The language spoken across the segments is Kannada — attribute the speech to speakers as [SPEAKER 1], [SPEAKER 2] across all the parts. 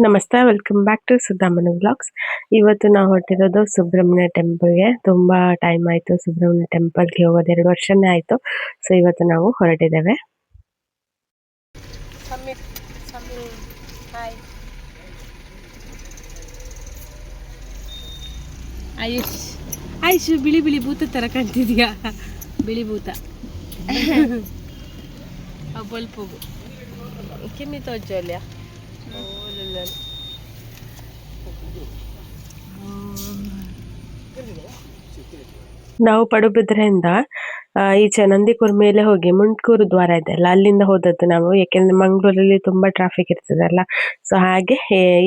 [SPEAKER 1] ನಮಸ್ತೆ, ವೆಲ್ಕಮ್ ಬ್ಯಾಕ್ ಟು ಸುಧಾಮನ ವ್ಲಾಗ್ಸ್. ಇವತ್ತು ನಾವು ಹೊರಟಿರೋದು ಸುಬ್ರಹ್ಮಣ್ಯ ಟೆಂಪಲ್ಗೆ. ತುಂಬಾ ಟೈಮ್ ಆಯ್ತು ಸುಬ್ರಹ್ಮಣ್ಯ ಟೆಂಪಲ್ಗೆ ಹೋಗೋದು, 2 ವರ್ಷನೇ ಆಯ್ತು. ಸೊ ಇವತ್ತು ನಾವು ಹೊರಟಿದ್ದೇವೆ.
[SPEAKER 2] ಆಯುಷ್ ಬಿಳಿ ಬಿಳಿ ಭೂತ ತರ ಕಾಣ್ತಿದ್ಯಾ? ಬಿಳಿ ಭೂತ ಬಲ್ಪೋಗು ಕಿಮ್ಮಿ ತೋಜೋಲ್ಯ.
[SPEAKER 1] ನಾವು ಪಡುಬಿದ್ರೆಯಿಂದ ಈಚೆ ನಂದಿಕೂರ್ ಮೇಲೆ ಹೋಗಿ ಮುಂಡ್ಕೂರು ದ್ವಾರ ಇದೆಯಲ್ಲ, ಅಲ್ಲಿಂದ ಹೋದದ್ದು ನಾವು. ಯಾಕೆಂದ್ರೆ ಮಂಗಳೂರಲ್ಲಿ ತುಂಬಾ ಟ್ರಾಫಿಕ್ ಇರ್ತದಲ್ಲ, ಸೊ ಹಾಗೆ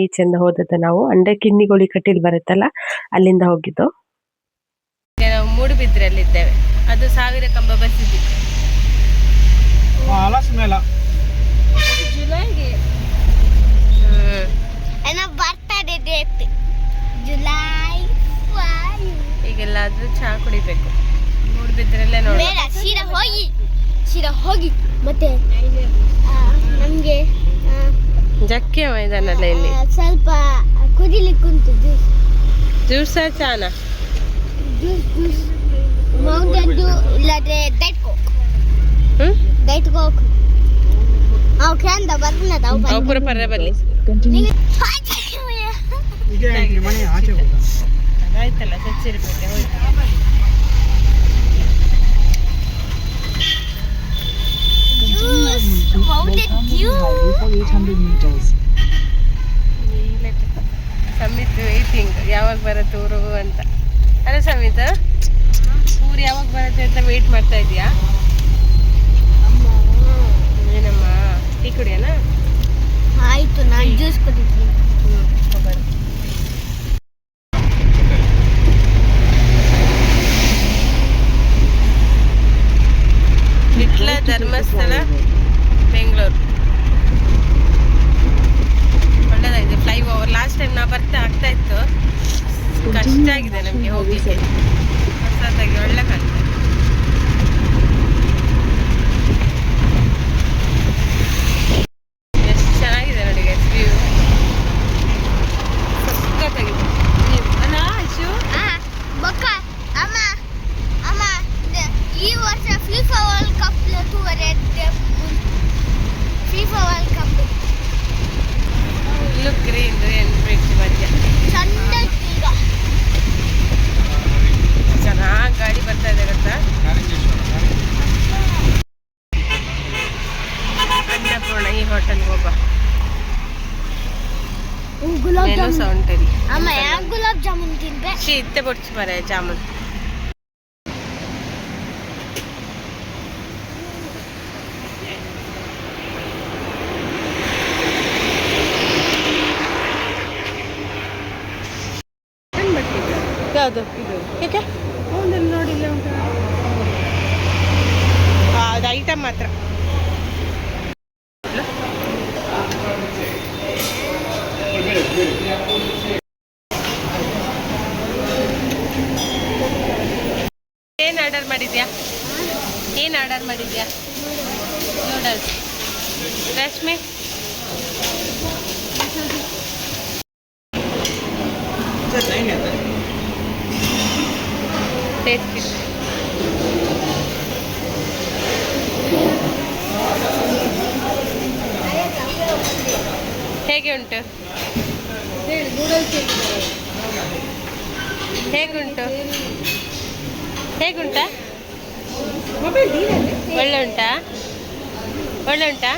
[SPEAKER 1] ಈಚೆಯಿಂದ ಹೋದದ್ದು ನಾವು. ಅಂದ್ರೆ ಕಿನ್ನಿಗೋಳಿ ಕಟೀಲ್ ಬರುತ್ತಲ್ಲ, ಅಲ್ಲಿಂದ ಹೋಗಿದ್ದು.
[SPEAKER 2] ನಾವು ಮೂಡುಬಿದ್ರೆಯಲ್ಲಿದ್ದೇವೆ. ಅದು 1000 ಕಂಬ ಬಸ್ ಇದೆ. ಜುಲೈಗೆ ಬರ್ತಡೆ ಡೇಟ್ ಜುಲೈ 5. ಈಗೆಲ್ಲಾದ್ರೂ ಚಹಾ ಕುಡಿಬೇಕು. ಮೂಡುಬಿದ್ರಲ್ಲೇ ನೋಡಿ. ಶಿರಾ ಹೋಗಿ ಮತ್ತೆ ನಮ್ಗೆ ಜಕ್ಕೆ ಮೈದಾನಲ್ಲ ಇಲ್ಲಿ ಸ್ವಲ್ಪ ಕುದಿಲಿಕ್ಕೆ ಉಂಟು. ಜ್ಯೂಸ ಚಾನ ಜ್ಯೂಸ್ ಮೌಂಟೇನ್ ಡ್ಯೂ ಇಲ್ಲದ್ರೆ ಡೈಟ್ ಕೋಕ್. ಡೈಟ್ ಕೋಕ್ ಓಕೆ ಅಂತ ಬರ್ನದ ಅವು ಪೂರ ಪರ್ರೆ ಬರಲಿ. ಆಯ್ತಲ್ಲ, ಸಚ್ಚಿರಬೇಕು. ಸಮಿತ್ ವೇಟಿಂಗ್, ಯಾವಾಗ ಬರುತ್ತೆ ಊರು ಅಂತ. ಅಲ್ಲ ಸಮಿತ್, ಊರು ಯಾವಾಗ ಬರುತ್ತೆ ಅಂತ ವೇಟ್ ಮಾಡ್ತಾ ಇದೀಯಾ? ಏನಮ್ಮ ಟೀ ಕುಡಿಯೋಣ? ಆಯ್ತು, ನಾನು ಜ್ಯೂಸ್ ಕುಡಿತೀನಿ. ವಿಟ್ಲ ಧರ್ಮಸ್ಥಳ ಬೆಂಗಳೂರು ಒಳ್ಳೆದಾಗಿದೆ. ಫ್ಲೈ ಓವರ್ ಲಾಸ್ಟ್ ಟೈಮ್ ನಾವು ಆಗ್ತಾ ಇತ್ತು, ಕಷ್ಟ ಆಗಿದೆ ನಮಗೆ ಹೋಗ್ಲಿಕ್ಕೆ. ಹೊಸದಾಗಿ ಒಳ್ಳೆ ಕಾಣ್ತದೆ. ಎಷ್ಟು ಚೆನ್ನಾಗಿದೆ ನೋಡಿ ವ್ಯೂ, ಸಕ್ಕತ್ತಾಗಿದೆ. ಅಲ್ಲ ಅಶು, ಈ ವರ್ಷ ಫಿಫಾ ವರ್ಲ್ಡ್ ಕಪ್ ಇಲ್ಲೂ ಗ್ರೀನ್ ಬ್ರಿಡ್ಜ್ ಮಧ್ಯ ಚೆನ್ನಾಗಿ ಗಾಡಿ ಬರ್ತಾ ಇದೆ ಗೊತ್ತಾ. ಅನ್ನಪೂರ್ಣ ಈ ಹೋಟೆಲ್ಗೆ ಹೋಗ. ಮೆನು ಸೌಂಡ್ ಇಲ್ಲಿ ಗುಲಾಬ್ ಜಾಮೂನ್ ತಿನ್ಬೇಕು. ಇತ್ತೆ ಬಡ್ಚು ಮರೆ ಜಾಮೂನ್. ಯಾವುದು ಏಕೆ ಒಂದಲ್ಲಿ ನೋಡಿಲ್ಲ ಉಂಟು? ಅದು ಐಟಮ್ ಮಾತ್ರ. ಏನು ಆರ್ಡರ್ ಮಾಡಿದ್ಯಾ? ಏನು ಆರ್ಡರ್ ಮಾಡಿದ್ಯಾ? ನೂಡಲ್ಸ್. ರಶ್ಮಿ ಟೇಸ್ಟ್ ಹೇಗೆ ಉಂಟು? ಹೇಗುಂಟು? ಹೇಗುಂಟಾ? ಒಳ್ಳೆ ಉಂಟಾ? ಒಳ್ಳೆ ಉಂಟಾ?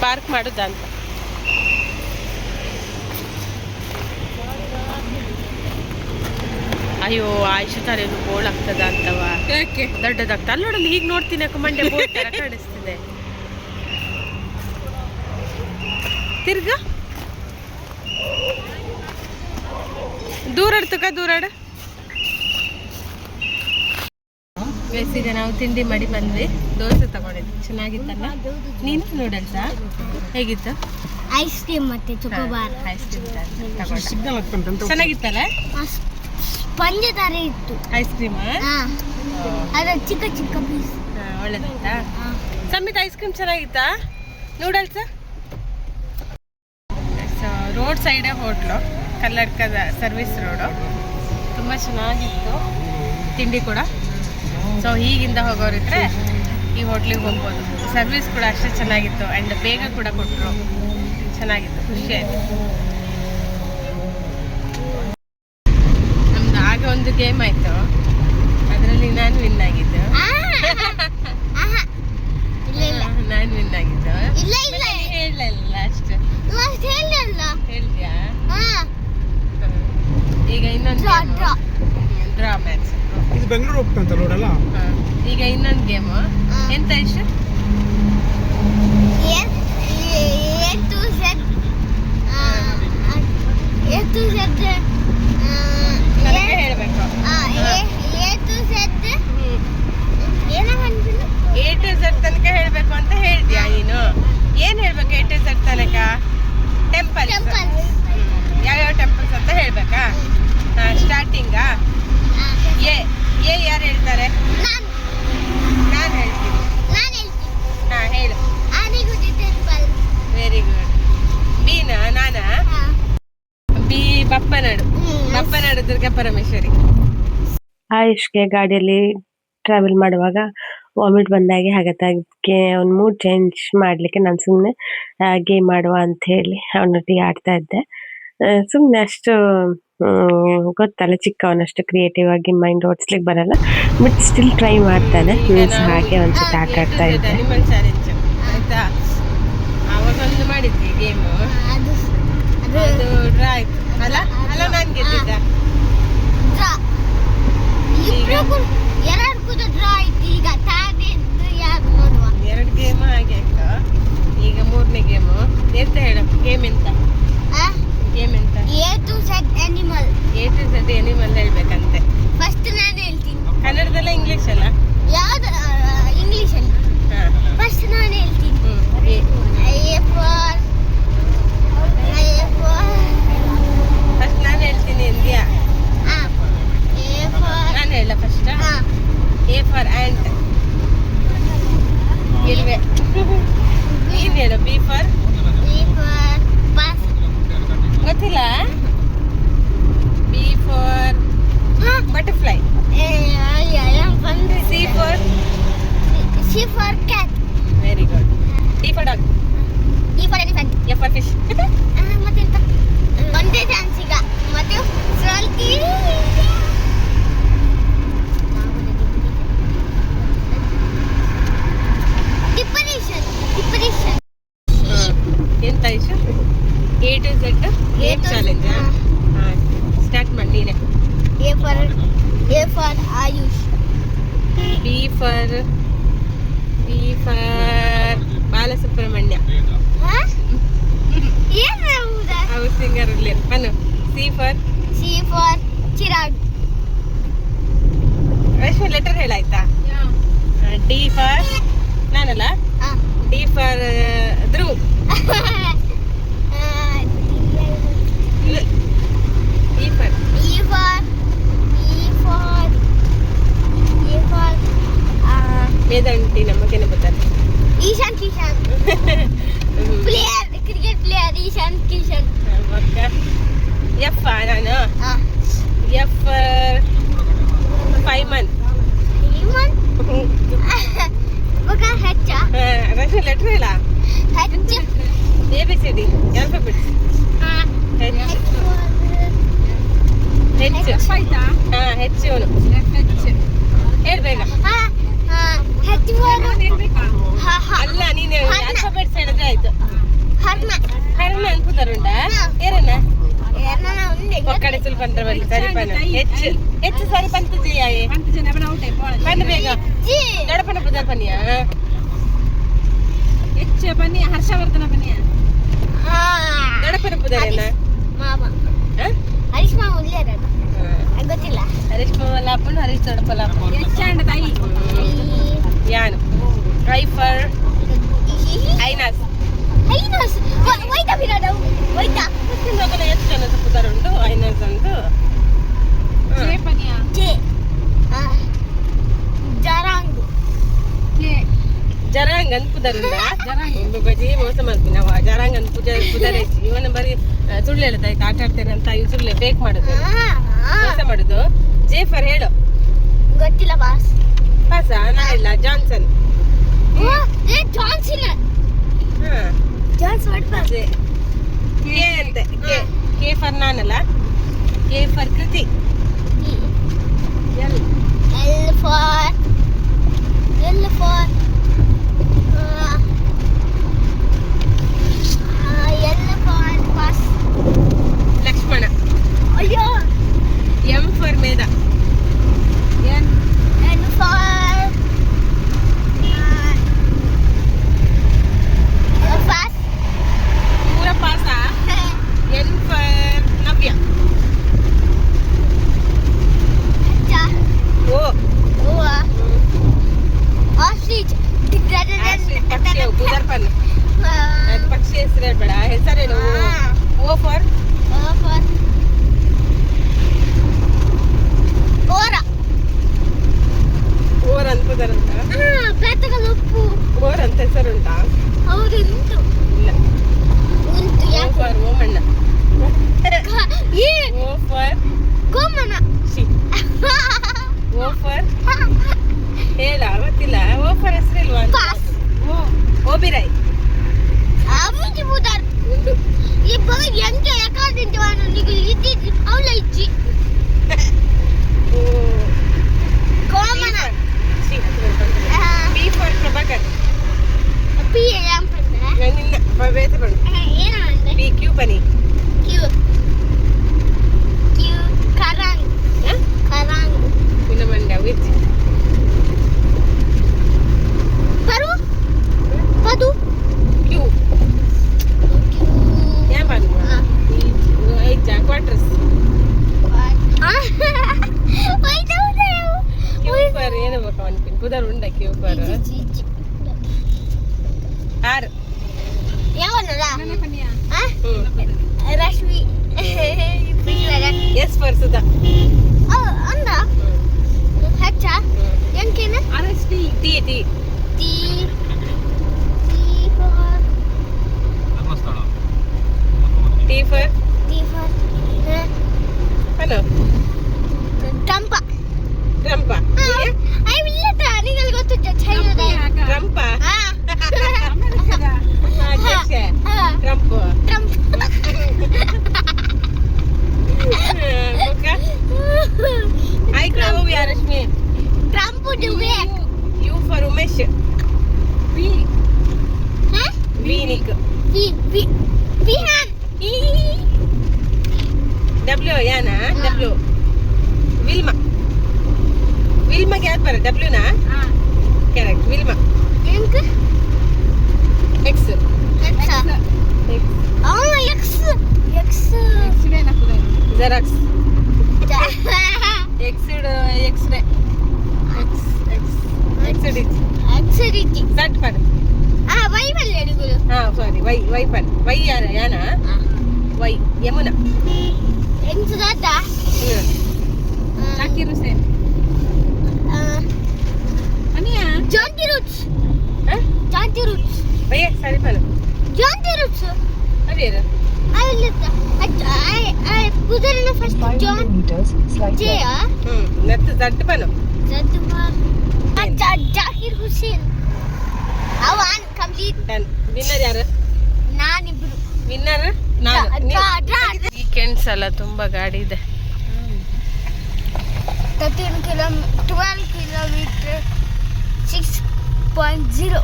[SPEAKER 2] ಪಾರ್ಕ್ ಮಾಡುದಾ ಅಂತ. ಅಯ್ಯೋ, ಆಯುಷ್ ತಲೆನು ಬೋಳ್ ಆಗ್ತದ ಅಂತವ. ದೊಡ್ಡದಾಗ್ತದೆ ಅಲ್ಲಿ ನೋಡಲ್ಲಿ. ಹೀಗೆ ನೋಡ್ತೀನಿ, ಮಂಡೆ ಬೋಳ್ ತರ ಕಾಣಿಸ್ತಿದೆ. ತಿರ್ಗ ದೂರಾಡ್ತಕ ದೂರಾಡ. ಈಗ ನಾವು ತಿಂಡಿ ಮಾಡಿ ಬಂದ್ವಿ. ದೋಸೆ ತಗೊಂಡಿದ್ವಿ, ಚೆನ್ನಾಗಿತ್ತಲ್ಲ. ನೀನು ನೂಡಲ್ಸಾ ಹೇಗಿತ್ತು?
[SPEAKER 3] ಐಸ್ ಕ್ರೀಮ್ ಮತ್ತೆ ಚೊಕೋಬಾರ್.
[SPEAKER 2] ಐಸ್ ಕ್ರೀಮ್ ಚೆನ್ನಾಗಿತ್ತಲ್ಲ.
[SPEAKER 3] ಸ್ಪಂಜ್ ತರ ಇತ್ತು
[SPEAKER 2] ಐಸ್ ಕ್ರೀಮ್.
[SPEAKER 3] ಅದು ಚಿಕ್ಕ ಚಿಕ್ಕ ಪೀಸ್.
[SPEAKER 2] ಒಳ್ಳೆದಾಯ್ತಾ? ಸಮಿತ್ ಐಸ್ ಕ್ರೀಮ್ ಚೆನ್ನಾಗಿತ್ತಾ? ನೂಡಲ್ಸ್ ರೋಡ್ ಸೈಡೇ ಹೋಟ್ಲು, ಕಲ್ಲಡ್ಕದ ಸರ್ವಿಸ್ ರೋಡು. ತುಂಬ ಚೆನ್ನಾಗಿತ್ತು ತಿಂಡಿ ಕೂಡ. ಸೊ ಹೀಗಿಂದ ಹೋಗೋರಿದ್ರೆ ಈ ಹೋಟ್ಲಿಗೆ ಹೋಗ್ಬೋದು. ಸರ್ವಿಸ್ ಕೂಡ ಅಷ್ಟೇ ಚೆನ್ನಾಗಿತ್ತು ಆ್ಯಂಡ್ ಬೇಗ ಕೂಡ ಕೊಟ್ಟರು. ಚೆನ್ನಾಗಿತ್ತು, ಖುಷಿ ಆಯಿತು. ನಮ್ದು ಆಗ ಒಂದು ಗೇಮ್ ಆಯಿತು, ಅದರಲ್ಲಿ ನಾನು ವಿನ್ ಆಗಿದ್ದು. ನಾನು ವಿನ್ ಆಗಿದ್ದು. ಹೇಳಲ್ಲ ಲಾಸ್ಟ್ ಹೇಳ್ತೀಯಾ? ಈಗ ಇನ್ನೊಂದು ಡ್ರಾ ಮ್ಯಾಚ್.
[SPEAKER 4] ಇದು ಬೆಂಗಳೂರು ಹೋಗ್ತಂತ ನೋಡಲ್ಲ.
[SPEAKER 2] ಈಗ ಇನ್ನೊಂದು ಗೇಮು. ಎಂತ ಇಷ್ಟ? ನನಗೆ ಹೇಳಬೇಕು. A to Z ತನಕ ಹೇಳಬೇಕು ಅಂತ ಹೇಳ್ತೀಯಾ ನೀನು? ಏನು ಹೇಳ್ಬೇಕು A to Z ತನಕ? ಟೆಂಪಲ್. ಯಾವ್ಯಾವ ಟೆಂಪಲ್ಸ್ ಅಂತ ಹೇಳ್ಬೇಕಾ? ಸ್ಟಾರ್ಟಿಂಗಾ? ಎ ಯಾರು ಹೇಳ್ತಾರೆ? ನಾನು ಹೇಳ್ತೀನಿ. ಹಾಂ ಹೇಳು. Very good. ಬಿನಾ? ನಾನಾ? ಬಿ ಬಪ್ಪನಾಡು ದುರ್ಗಾ ಪರಮೇಶ್ವರಿ.
[SPEAKER 1] ಆಯುಷ್ಗೆ ಗಾಡಿಯಲ್ಲಿ ಟ್ರಾವೆಲ್ ಮಾಡುವಾಗ ವಾಮಿಟ್ ಬಂದಾಗೆ ಆಗತ್ತೆ. ಅದಕ್ಕೆ ಅವ್ನ ಮೂಡ್ ಚೇಂಜ್ ಮಾಡಲಿಕ್ಕೆ ನಾನು ಸುಮ್ಮನೆ ಗೇಮ್ ಆಡುವ ಅಂತ ಹೇಳಿ ಅವನೊಟ್ಟಿಗೆ ಆಡ್ತಾ ಇದ್ದೆ. ಸುಮ್ಮನೆ ಅಷ್ಟು ಗೊತ್ತಲ್ಲ, ಚಿಕ್ಕವನಷ್ಟು ಕ್ರಿಯೇಟಿವ್ ಆಗಿ ಮೈಂಡ್ ಓಡಿಸ್ಲಿಕ್ಕೆ ಬರಲ್ಲ, ಬಟ್ ಸ್ಟಿಲ್ ಟ್ರೈ ಮಾಡ್ತಾನೆ. ಹಾಗೆ ಒಂದ್ಸತಿ ಆಟ ಆಡ್ತಾ ಇದ್ದೆ.
[SPEAKER 2] ಅನಿಮಲ್ ಚಾಲೆಂಜ್ ಆಯ್ತಾ? ಅವಾಗೊಂದು ಮಾಡಿದ್ವಿ ಗೇಮು, ಅದು ಡ್ರಾ ಆಯ್ತು ಅಲ್ಲ? ನಾನು ಗೆದ್ದಿದ್ದ. ಎರಡು ಗೇಮ್ ಹಾಗೆ ಆಯ್ತು. ಈಗ ಮೂರನೇ ಗೇಮು. ಎಂತ ಹೇಳು ಗೇಮ್ ಎಂತ?
[SPEAKER 3] A to Z animal.
[SPEAKER 2] A to Z animal ಹೇಳ್ಬೇಕಂತೆ.
[SPEAKER 3] ಫಸ್ಟ್ ನಾನು ಹೇಳ್ತೀನಿ.
[SPEAKER 2] ಕನ್ನಡದಲ್ಲ ಇಂಗ್ಲಿಷ್ ಅಲ್ಲ?
[SPEAKER 3] ಯಾವ್ದು? ಇಂಗ್ಲಿಷ್ ಅಲ್ಲಿ. ಫಸ್ಟ್ ನಾನು ಹೇಳ್ತೀನಿ. ಫಸ್ಟ್ ನಾನು ಹೇಳ್ತೀನಿ. ಇಂಡಿಯಾ. ನಾನು ಹೇಳ ಫಸ್ಟ್. A for ant. ಇಲ್ವೇ? ನೀನು ಹೇಳು. B for ಗೊತ್ತಿಲ್ಲ? B for butterfly. C for cat. Very good. D for dog. E for elephant.
[SPEAKER 2] F for fish.
[SPEAKER 3] ಮತ್ತೆಂತ? ಒಂದೇ ಚಾನ್ಸ್ ಈಗ. ಮತ್ತೆ ಡಿಪರೇಷನ್.
[SPEAKER 2] ಎಂತ Ishu? A to Z game challenge. Start ಮಾಡಿ ನೀನೆ.
[SPEAKER 3] A for AYUSH.
[SPEAKER 2] B for Balasubramanya. ಅವ್ರು ಸಿಂಗರ್ ಇರ್ಲಿ. Anu. C for
[SPEAKER 3] Chirag.
[SPEAKER 2] Rashmi letter ಹೇಳಾಯ್ತಾ? D for ನಾನಲ್ಲ? D for Dhruv. ಮೇದಂಟಿ ನಮಗೇನೆ ಗೊತ್ತಲ್ಲ.
[SPEAKER 3] Ishan Kishan. Player, cricket player Ishan Kishan.
[SPEAKER 2] F ನಾನು? F ಫೈಮನ್.
[SPEAKER 3] ಹೆಚ್ಚ.
[SPEAKER 2] ರಶ್ಮಿ ಲೆಟರ್ ಹೇಳ.
[SPEAKER 3] ಹೆಚ್ಚ.
[SPEAKER 2] ABCD alphabets. ಹೆಚ್ಚು ಹೆಚ್ಚು ಹೇಳ್ಬೇಕ. ಅಲ್ಲ ನೀನು ಆಲ್ಫಾಬೆಟ್ಸ್ ಹೇಳಿದ್ರೆ ಆಯ್ತು. ಹರ್ಣ ಅನ್ಕುತಾರುಂಡ ಏರನ್ನ ಒಕ್ಕಡೆ ಸುಲ್ಪ ಅಂತ ಬರಲಿ. ಸರಿಪನ ಹೆಚ್ಚು ಸರಿ ಪಂತ ಜಿಯಾಯೆ ಪಂಡ ಬೇಗ ದೊಡ್ಡಪನ ಪುದರ್ ಪನಿಯ ಹೆಚ್ಚು ಬನ್ನಿ. ಹರ್ಷವರ್ಧನ ಬನ್ನಿಯ ದೊಡ್ಡಪನ ಪುದರೇನ
[SPEAKER 3] ಹರೀಶ್ ಮಾವ ಗೊತ್ತಿಲ್ಲ.
[SPEAKER 2] ಹರೀಶ್ ಮಾವ ಲಾಪನ್ ಹರೀಶ್ ದೊಡ್ಡಪ ಲಾಪನ್. ಯಾನು. I for ಐನಾಸ್. ಮತ್ತಿಂದೊಂದು ಎಷ್ಟು ಜನ ಪುದರುಂಡು ಐನಾಸ್ ಅಂದು ಜರಾಂಗ್ ಅಂತ ಪುದರುಂಡ ಒಂದು ಬಜಿ ಮೋಸ ಮಾಡ್ತೀನಿ ನಾವು ಜರಾಂಗ್ ಅಂತ ಪುದರೇಸಿ ಇವನ ಬರೀ ಸುಳ್ಳು ಹೇಳ್ತಾ ಆಯ್ತು ಆಟ ಆಡ್ತೇನೆ ಅಂತ ಇವ್ ಸುಳ್ಳೆ ಫೇಕ್ ಮಾಡುದು ಮೋಸ ಮಾಡುದು. ಜೇಫರ್ ಹೇಳು.
[SPEAKER 3] ಗೊತ್ತಿಲ್ಲ ಬಾಸ್.
[SPEAKER 2] ಪಾಸ ನಾ ಇಲ್ಲ ಜಾನ್ಸನ್. ಕೆ ಅಂತೆ ಕೆ ಫರ್ ನಾನಲ್ಲ, ಕೆ ಫರ್ ಕೃತಿ. ಎಲ್ ಲಕ್ಷ್ಮಣ.
[SPEAKER 3] ಅಯ್ಯೋ
[SPEAKER 2] ಎಂ ಫರ್ ಮೇಧ. ಪೂರ ಪಾಸ. ಎನ್ ಫರ್ ನವ್ಯ. ಓ ಪಕ್ಷಿ ಬುದರ್ಪನ್. ಅದು ಪಕ್ಷಿ ಹೆಸರು ಹೇಳ್ಬೇಡ, ಹೆಸರೇನು? ಓ ಫಾರ್ ಓರ್ ಅಂತ ಪುದರುಂಟ. ಓರ್ ಅಂತ ಹೆಸರುಂಟಾ? ಇಲ್ಲ. O for Omanna. O for ಶಿ. ಓ ಫಾರ್ ಹೇಳ ಗೊತ್ತಿಲ್ಲ. ಓ ಫಾರ್ ಹೆಸರಿಲ್ವಾ? ಓಬಿರಾಯ್. ಉಂಡು. ಓ ಶಿ. P for Prabhakar. ನಿನ್ನ ಬೇಸ ಬಡು. ಪಿ ಕ್ಯೂ ಬನ್ನಿ. ನಿನ್ನ ಮಂಡ್ಯ ವಿಚ್ ಕ್ಯೂ ಏನ್ ಬಂದು ಐದು ಕ್ವಾರ್ಟರ್ಸ್. ಕ್ಯೂ ಫಾರ್ ಏನು ಬೇಕು ಅನ್ಪಿನ್ ಪುದರ್ ಉಂಡ. Q for 6.
[SPEAKER 3] Rashmi.
[SPEAKER 2] S for Sudha.
[SPEAKER 3] ಅಂದ ಹೆಚ್ಚ ಎಂಕೇನ
[SPEAKER 2] T T T for hello
[SPEAKER 3] Trump.
[SPEAKER 2] Trump.
[SPEAKER 3] ನಿಮಗೆ ಗೊತ್ತು
[SPEAKER 2] ಟ್ರಂಪ ಅಧ್ಯಕ್ಷ ಟ್ರಂಪ್. ಆಯ್ತು ಹೋಗಿ Rashmi.
[SPEAKER 3] Trump
[SPEAKER 2] U for Umesh. ವೀನಿಕ್. ಡಬ್ಲ್ಯೂ ಯಾನ ಡಬ್ಲ್ಯೂ. ವಿಲ್ಮಾ. ವಿಲ್ಮಾಗೆ ಯಾವ್ದು ಬರ ಡಬ್ಲ್ಯೂನಾ? Correct Wilma. X. Xerox. X ray. ಎಕ್ಸ್ಡಿಟಿ. ಝಡ್ ಪನ್. ಹಾ ಸಾರಿ ವೈ ಪನ್. ವೈ ಯಾನ ವೈ ಯಮುನಾ. ಜಾಕಿರ್ ಹುಸೇನ್. ಭಯ್ಯ ಸರಿ ಪನ್. ಅದೇನು ನೆತ್ತು ಝಡ್ ಪನು.
[SPEAKER 3] ಜಾಕಿರ್ ಹುಸೇನ್.
[SPEAKER 2] ಡನ್. ವಿನ್ನರ್ ಯಾರು?
[SPEAKER 3] ನಾನಿಬ್ರು.
[SPEAKER 2] ವಿನ್ನರ್ ನಾನು. ವೀಕೆಂಡ್ಸ್ ಅಲ್ಲ ತುಂಬಾ ಗಾಡಿ ಇದೆ.
[SPEAKER 3] 12 kilometer 6.0.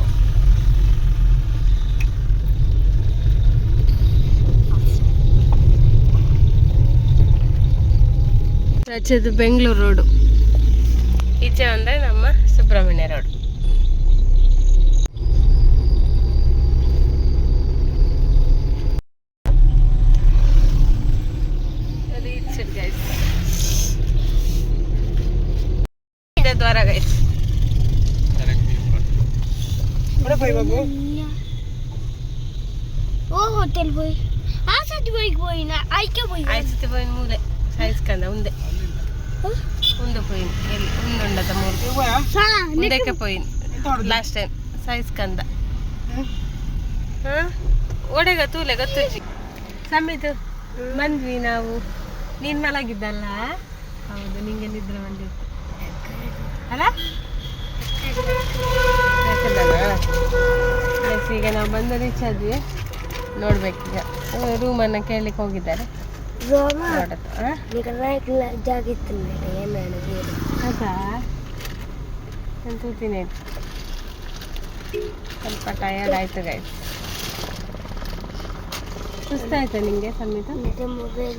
[SPEAKER 2] ಆಚೆದು ಬೆಂಗಳೂರು ರೋಡು, ಈಚೆ ಅಂದರೆ ನಮ್ಮ ಸುಬ್ರಹ್ಮಣ್ಯ ರೋಡ್. ದ್ವಾರ ಗೈಸ್.
[SPEAKER 4] बड़ा भाई बाबू
[SPEAKER 3] ओ होटल बोई आसाद बोई बोई ना आई क्या बोई
[SPEAKER 2] ಆಯ್ತು ಪೋಯಿನ ಮೂಲೆ ಸಾಯಿಸ್ಕಂದ ಉಂದೆ ಉಂದೆ ಪೋಯಿನ ಎಲ್ಲಿ ಉಂದುಂಡದ ಮೂರು
[SPEAKER 4] ये हुआ
[SPEAKER 3] सा
[SPEAKER 2] ಉಂದಕ್ಕೆ ಪೋಯಿನ ಲಾಸ್ಟ್ ಟೈಮ್ ಸಾಯಿಸ್ಕಂದ ಒಡೆಗ ತೂಲೆ ಗೊತ್ತುಜ್ಜಿ ಸಮ್ಮಿತು ಬಂದ್ವಿ ನಾವು ನೀನ್ ಮಲಗಿದ್ದಲ್ಲ ಹೌದು ನಿಂಗೆ ನಿದ್ರೆ ಬಂದಿತ್ತು ಅಲ್ಲ ಈಗ ನಾವು ಬಂದು ರೀಚ್ ಆದ್ವಿ ನೋಡ್ಬೇಕೀಗ ರೂಮನ್ನು ಕೇಳಲಿಕ್ಕೆ ಹೋಗಿದ್ದಾರೆ
[SPEAKER 3] ಜಾಗಿತ್ತು
[SPEAKER 2] ಹೌದಾ ನಾನು ತೂತೀನಿ ಆಯ್ತು ಸ್ವಲ್ಪ ಟಯರ್ಡ್ ಆಯ್ತು ಗೈಸ್ ಸುಸ್ತಾಯ್ತಾ ನಿಂಗೆ ಸಮೇತ
[SPEAKER 3] ಮೊಬೈಲ್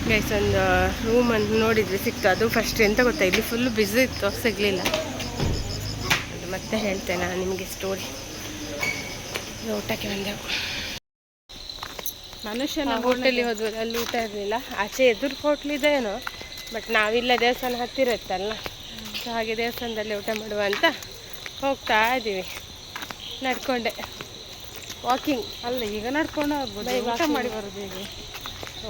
[SPEAKER 2] ಗೈಸ್ ಒಂದು ರೂಮನ್ನು ನೋಡಿದ್ವಿ ಸಿಕ್ತು ಅದು ಫಸ್ಟ್ ಎಂತ ಗೊತ್ತಾ ಇಲ್ಲಿ ಫುಲ್ ಬ್ಯುಸಿ ಇತ್ತು ಸಿಗಲಿಲ್ಲ ಅದು ಮತ್ತೆ ಹೇಳ್ತೇನೆ ನಾನು ನಿಮಗೆ ಸ್ಟೋರಿ ಊಟಕ್ಕೆ ಬಂದೆವು ಮನುಷ್ಯನ ಹೋಟೆಲಿಗೆ ಹೋದ್ವಿ ಅಲ್ಲಿ ಊಟ ಇರಲಿಲ್ಲ ಆಚೆ ಎದುರು ಹೋಟ್ಲಿದೆ ಏನೋ ಬಟ್ ನಾವಿಲ್ಲ ದೇವಸ್ಥಾನ ಹತ್ತಿರ ಇತ್ತಲ್ಲ ಸೊ ಹಾಗೆ ದೇವಸ್ಥಾನದಲ್ಲಿ ಊಟ ಮಾಡುವ ಅಂತ ಹೋಗ್ತಾ ಇದ್ದೀವಿ ನಡ್ಕೊಂಡೆ ವಾಕಿಂಗ್
[SPEAKER 1] ಅಲ್ಲ ಈಗ ನಡ್ಕೊಂಡು ಹೋಗ್ಬೋದು ಊಟ ಮಾಡಿ ಬರೋದು ಈಗ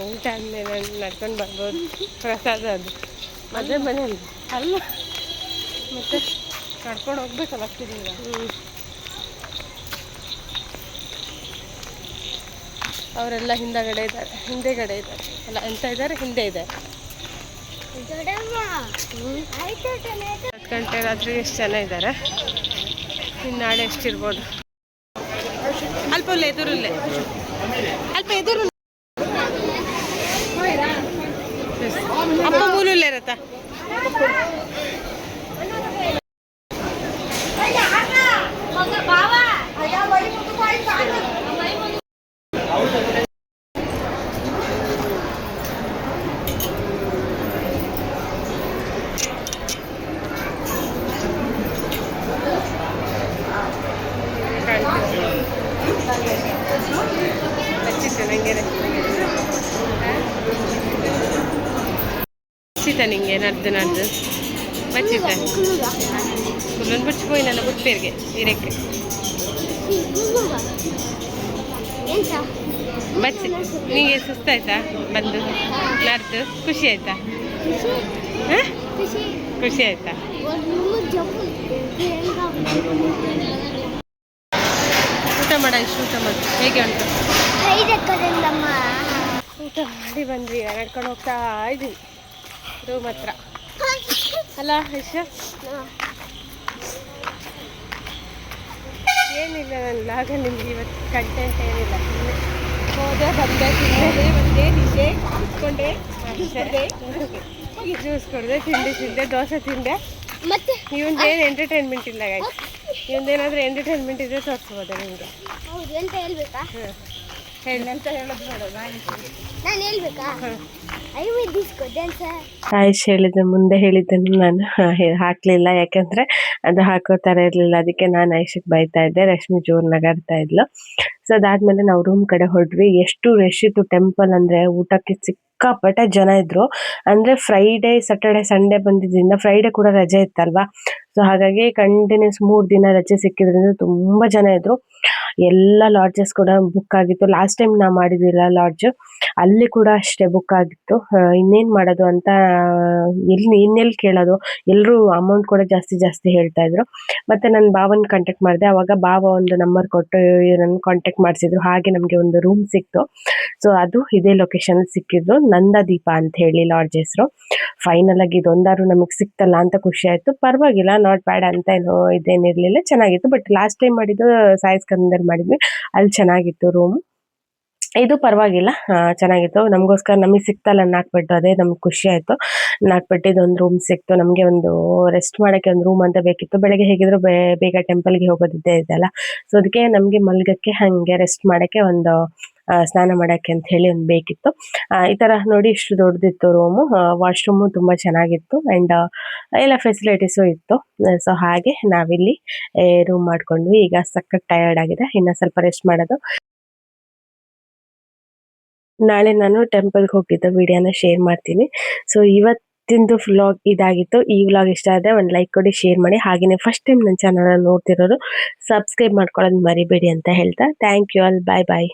[SPEAKER 2] ಊಟ ಆದಮೇಲೆ ನಡ್ಕೊಂಡು ಬರ್ಬೋದು ಪ್ರಸಾದ ಅದು ಮದುವೆ ಮನೆಯಲ್ಲಿ
[SPEAKER 1] ಅಲ್ಲ
[SPEAKER 2] ಮತ್ತೆ
[SPEAKER 1] ನಡ್ಕೊಂಡು ಹೋಗ್ಬೇಕಲ್ಲ ಆಗ್ತಿದೆ ಈಗ
[SPEAKER 2] ಅವರೆಲ್ಲ ಹಿಂದೆಗಡೆ ಇದ್ದಾರೆ ಅಲ್ಲ ಎಂತ ಇದ್ದಾರೆ ಹಿಂದೆ ಇದ್ದಾರೆ 10 ಗಂಟೆ ರಾತ್ರಿ ಎಷ್ಟು ಜನ ಇದ್ದಾರೆ ಇನ್ನು ನಾಳೆ ಎಷ್ಟಿರ್ಬೋದು ಅಲ್ಪ ಎದುರಲ್ಲೇ ಅಲ್ಪ ಎದುರು ಅಪ್ಪ ಮೂಲಲ್ಲೇ ಇರತ್ತಾ ನಿಂಗೆ ನಡ್ದು ಬಚ್ಚಿದ್ದೆ ಕುಲ್ಲೊಂದು ಬಚ್ಚಿపోయి ನನ್ನ ಬುಟ್ಟಿರ್ಗೆ ನೀರಕ್ಕೆ ಬಚ್ಚಿ ನಿಂಗೆ ಸುಸ್ತಾಯ್ತಾ ಬಂದು ನಡ್ದು ಖುಷಿ ಆಯ್ತಾ ಖುಷಿ ಆಯ್ತಾ ಊಟ ಮಾಡ ಇಷ್ಟು ಊಟ ಮಾಡಿ ಹೇಗೆ ಉಂಟು ಊಟ ಮಾಡಿ ಬಂದ್ವಿ ಈಗ ನಡ್ಕೊಂಡು ಹೋಗ್ತಾ ಇದ್ವಿ ರೂಮ್ ಹತ್ರ ಅಲ್ಲ ಐಶ ಏನಿಲ್ಲ ನನ್ನ ಲಾಗ ನಿಮ್ಗೆ ಇವತ್ತು ಕಂಟೆಂಟ್ ಏನಿಲ್ಲ ಹೋದೆ ಬಂದೆ ತಿಂದೆ ನಿದ್ದೆ ಕುತ್ಕೊಂಡೆ ಜ್ಯೂಸ್ ಕುಡಿದೆ ತಿಂದೆ ದೋಸೆ ತಿಂದೆ
[SPEAKER 3] ಮತ್ತೆ
[SPEAKER 2] ಇವಂದೇನು ಎಂಟರ್ಟೈನ್ಮೆಂಟ್ ಇಲ್ಲ ಗಾಯ್ಸ್ ಇವಂದೇನಾದರೂ ಎಂಟರ್ಟೈನ್ಮೆಂಟ್ ಇದ್ರೆ ತೋರಿಸ್ಬೋದ ನಿಮಗೆ
[SPEAKER 3] ಹೌದು ಎಂತ ಹೇಳ್ಬೇಕಾ
[SPEAKER 2] ಹೇಳಿ ಅಂತ ಹೇಳೋದು ಬೇಡ
[SPEAKER 3] ನಾನು ಹೇಳ್ಬೇಕಾ
[SPEAKER 1] ಆಯುಷ್ ಹೇಳಿದ ಮುಂದೆ ಹೇಳಿದ್ದನ್ನು ನಾನು ಹಾಕ್ಲಿಲ್ಲ ಯಾಕಂದ್ರೆ ಅದು ಹಾಕೋ ಥರ ಇರಲಿಲ್ಲ ಅದಕ್ಕೆ ನಾನು ಆಯುಷಿಗೆ ಬೈತಾ ಇದ್ದೆ ರಶ್ಮಿ ಜೋರ್ ನಗಾಡ್ತಾ ಇದ್ಲು ಸೊ ಅದಾದ್ಮೇಲೆ ನಾವು ರೂಮ್ ಕಡೆ ಹೊರಟ್ವಿ ಎಷ್ಟು ರಶ್ ಇತ್ತು ಟೆಂಪಲ್ ಅಂದ್ರೆ ಊಟಕ್ಕೆ ಸಿಕ್ಕಾಪಟ್ಟೆ ಜನ ಇದ್ರು ಅಂದ್ರೆ ಫ್ರೈಡೇ ಸ್ಯಾಟರ್ಡೆ ಸಂಡೇ ಬಂದಿದ್ದರಿಂದ ಫ್ರೈಡೇ ಕೂಡ ರಜೆ ಇತ್ತಲ್ವಾ ಸೊ ಹಾಗಾಗಿ ಕಂಟಿನ್ಯೂಸ್ 3 ದಿನ ರಜೆ ಸಿಕ್ಕಿದ್ರಿಂದ ತುಂಬಾ ಜನ ಇದ್ರು ಎಲ್ಲ ಲಾಡ್ಜಸ್ ಕೂಡ ಬುಕ್ ಆಗಿತ್ತು ಲಾಸ್ಟ್ ಟೈಮ್ ನಾವು ಮಾಡಿದ್ವಿಲ್ಲ ಲಾಡ್ಜ್ ಅಲ್ಲಿ ಕೂಡ ಅಷ್ಟೇ ಬುಕ್ ಆಗಿತ್ತು ಇನ್ನೇನ್ ಮಾಡೋದು ಅಂತ ಇನ್ನೆಲ್ಲಿ ಕೇಳೋದು ಎಲ್ಲರೂ ಅಮೌಂಟ್ ಕೂಡ ಜಾಸ್ತಿ ಹೇಳ್ತಾ ಇದ್ರು ಮತ್ತೆ ನನ್ನ ಬಾವನ್ ಕಾಂಟ್ಯಾಕ್ಟ್ ಮಾಡಿದೆ ಅವಾಗ ಬಾವ ಒಂದು ನಂಬರ್ ಕೊಟ್ಟು ನನ್ನ ಕಾಂಟ್ಯಾಕ್ಟ್ ಮಾಡಿಸಿದ್ರು ಹಾಗೆ ನಮಗೆ ಒಂದು ರೂಮ್ ಸಿಕ್ತು ಸೊ ಅದು ಇದೇ ಲೊಕೇಶನ್ ಸಿಕ್ಕಿದ್ದು ನಂದದೀಪ ಅಂತ ಹೇಳಿ ಲಾಡ್ಜ್ ಹೆಸರು ಫೈನಲ್ ಆಗಿ ಇದೊಂದಾರು ನಮಗೆ ಸಿಕ್ತಲ್ಲ ಅಂತ ಖುಷಿ ಆಯ್ತು ಪರವಾಗಿಲ್ಲ ನಾಟ್ ಬ್ಯಾಡ್ ಅಂತ ಏನೋ ಇದೇನಿರ್ಲಿಲ್ಲ ಚೆನ್ನಾಗಿತ್ತು ಬಟ್ ಲಾಸ್ಟ್ ಟೈಮ್ ಮಾಡಿದ್ದು ಸಾಯಿ ಸ್ಕಂದರ್ ಮಾಡಿದ್ವಿ ಅಲ್ಲಿ ಚೆನ್ನಾಗಿತ್ತು ರೂಮ್ ಇದು ಪರವಾಗಿಲ್ಲ ಚೆನ್ನಾಗಿತ್ತು ನಮಗೋಸ್ಕರ ನಮಗೆ ಸಿಕ್ತಲ್ಲ ನಾಲ್ಕು ಅದೇ ನಮ್ಗೆ ಖುಷಿ ಆಯ್ತು 4 ಬೆಡ್ ಒಂದು ರೂಮ್ ಸಿಕ್ತು ನಮಗೆ ಒಂದು ರೆಸ್ಟ್ ಮಾಡೋಕ್ಕೆ ಒಂದು ರೂಮ್ ಅಂತ ಬೇಕಿತ್ತು ಬೆಳಗ್ಗೆ ಹೇಗಿದ್ರು ಬೇಗ ಟೆಂಪಲ್ಗೆ ಹೋಗೋದಿದ್ದೇ ಇದೆಯಲ್ಲ ಸೊ ಅದಕ್ಕೆ ನಮಗೆ ಮಲ್ಗಕ್ಕೆ ಹಾಗೆ ರೆಸ್ಟ್ ಮಾಡೋಕ್ಕೆ ಒಂದು ಸ್ನಾನ ಮಾಡೋಕ್ಕೆ ಅಂತ ಹೇಳಿ ಒಂದು ಬೇಕಿತ್ತು ಈ ತರ ನೋಡಿ ಇಷ್ಟು ದೊಡ್ಡದಿತ್ತು ರೂಮು ವಾಶ್ರೂಮು ತುಂಬಾ ಚೆನ್ನಾಗಿತ್ತು ಅಂಡ್ ಎಲ್ಲ ಫೆಸಿಲಿಟೀಸು ಇತ್ತು ಸೊ ಹಾಗೆ ನಾವಿಲ್ಲಿ ರೂಮ್ ಮಾಡ್ಕೊಂಡ್ವಿ ಈಗ ಸಖತ್ ಟಯರ್ಡ್ ಆಗಿದೆ ಇನ್ನು ಸ್ವಲ್ಪ ರೆಸ್ಟ್ ಮಾಡೋದು ನಾಳೆ ನಾನು ಟೆಂಪಲ್ಗೆ ಹೋಗಿದ್ದ ವಿಡಿಯೋನ ಶೇರ್ ಮಾಡ್ತೀನಿ ಸೊ ಇವತ್ತಿಂದು ವ್ಲಾಗ್ ಇದಾಗಿತ್ತು. ಈ ವ್ಲಾಗ್ ಇಷ್ಟ ಆದರೆ ಒಂದು ಲೈಕ್ ಕೊಡಿ, ಶೇರ್ ಮಾಡಿ. ಹಾಗೆಯೇ ಫಸ್ಟ್ ಟೈಮ್ ನನ್ನ ಚಾನಲ್ ನೋಡ್ತಿರೋರು ಸಬ್ಸ್ಕ್ರೈಬ್ ಮಾಡ್ಕೊಳ್ಳೋದು ಮರಿಬೇಡಿ ಅಂತ ಹೇಳ್ತಾ thank you all. Bye bye.